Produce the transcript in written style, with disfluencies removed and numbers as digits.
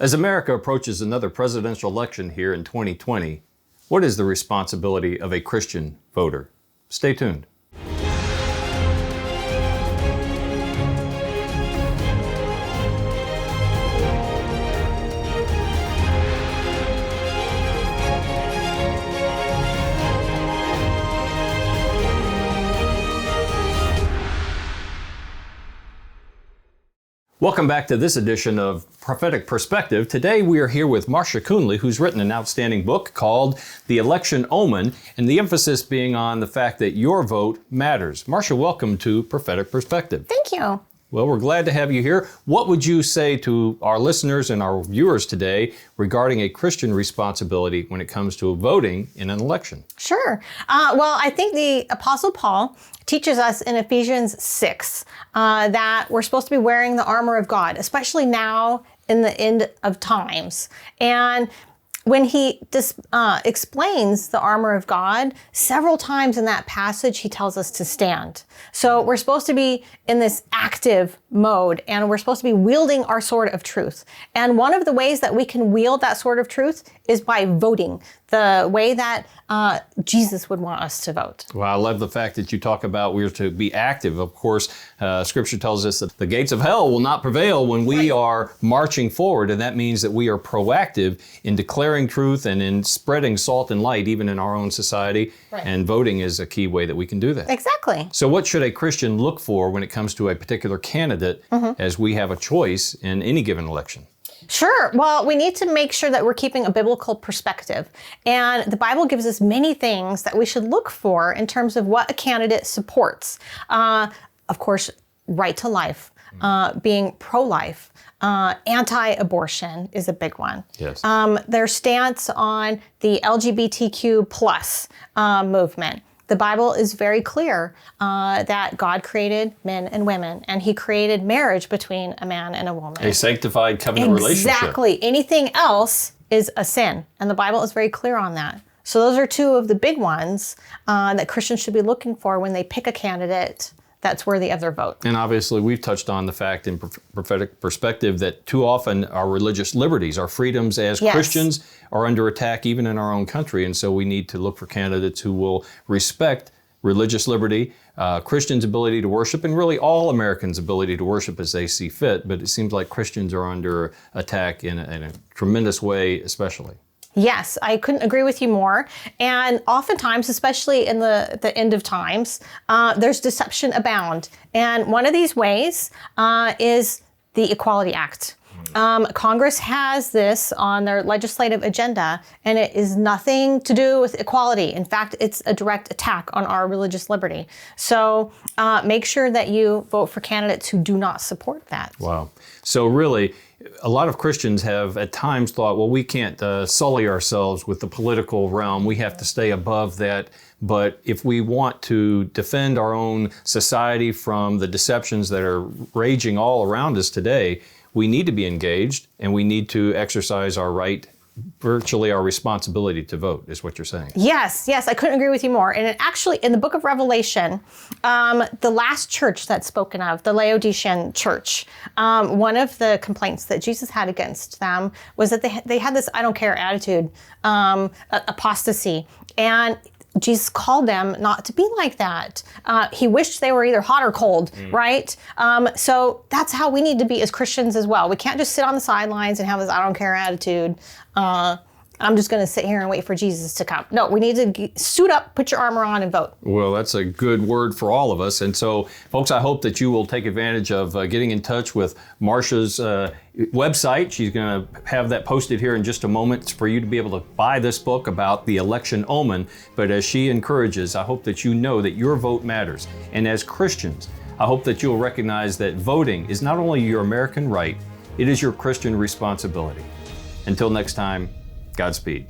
As America approaches another presidential election here in 2020, what is the responsibility of a Christian voter? Stay tuned. Welcome back to this edition of Prophetic Perspective. Today we are here with Marsha Kuhnley, who's written an outstanding book called The Election Omen, and the emphasis being on the fact that your vote matters. Marsha, welcome to Prophetic Perspective. Thank you. Well, we're glad to have you here. What would you say to our listeners and our viewers today regarding a Christian responsibility when it comes to voting in an election? Sure. Well, I think the Apostle Paul teaches us in Ephesians 6 that we're supposed to be wearing the armor of God, especially now in the end of times. And when he explains the armor of God, several times in that passage, he tells us to stand. So we're supposed to be in this active mode, and we're supposed to be wielding our sword of truth. And one of the ways that we can wield that sword of truth is by voting, the way that Jesus would want us to vote. Well, I love the fact that you talk about we're to be active. Of course, Scripture tells us that the gates of hell will not prevail when we are marching forward, and that means that we are proactive in declaring truth and in spreading salt and light even in our own society. Right. And voting is a key way that we can do that. Exactly. So what should a Christian look for when it comes to a particular candidate as we have a choice in any given election? Sure. Well, we need to make sure that we're keeping a biblical perspective. And the Bible gives us many things that we should look for in terms of what a candidate supports. Of course, right to life, being pro-life, anti-abortion is a big one. Yes. Their stance on the LGBTQ plus movement. The Bible is very clear that God created men and women, and he created marriage between a man and a woman. A sanctified covenant relationship. Exactly. Anything else is a sin, and the Bible is very clear on that. So those are two of the big ones that Christians should be looking for when they pick a candidate that's worthy of their vote. And obviously, we've touched on the fact in Prophetic Perspective that too often our religious liberties, our freedoms as Christians are under attack even in our own country. And so we need to look for candidates who will respect religious liberty, Christians' ability to worship, and really all Americans' ability to worship as they see fit. But it seems like Christians are under attack in a tremendous way, especially. Yes, I couldn't agree with you more. And oftentimes, especially in the end of times, there's deception abound. And one of these ways is the Equality Act. Congress has this on their legislative agenda, and it is nothing to do with equality. In fact, it's a direct attack on our religious liberty. So make sure that you vote for candidates who do not support that. Wow. So really, a lot of Christians have at times thought, well, we can't sully ourselves with the political realm. We have to stay above that. But if we want to defend our own society from the deceptions that are raging all around us today, we need to be engaged, and we need to exercise our right, virtually our responsibility to vote, is what you're saying. Yes, I couldn't agree with you more. And actually, in the book of Revelation, the last church that's spoken of, the Laodicean church, one of the complaints that Jesus had against them was that they had this I don't care attitude, apostasy. And Jesus called them not to be like that. He wished they were either hot or cold, right? So that's how we need to be as Christians as well. We can't just sit on the sidelines and have this I don't care attitude. I'm just going to sit here and wait for Jesus to come. No, we need to suit up, put your armor on, and vote. Well, that's a good word for all of us. And so, folks, I hope that you will take advantage of getting in touch with Marsha's website. She's going to have that posted here in just a moment for you to be able to buy this book about the election omen. But as she encourages, I hope that you know that your vote matters. And as Christians, I hope that you'll recognize that voting is not only your American right, it is your Christian responsibility. Until next time, Godspeed.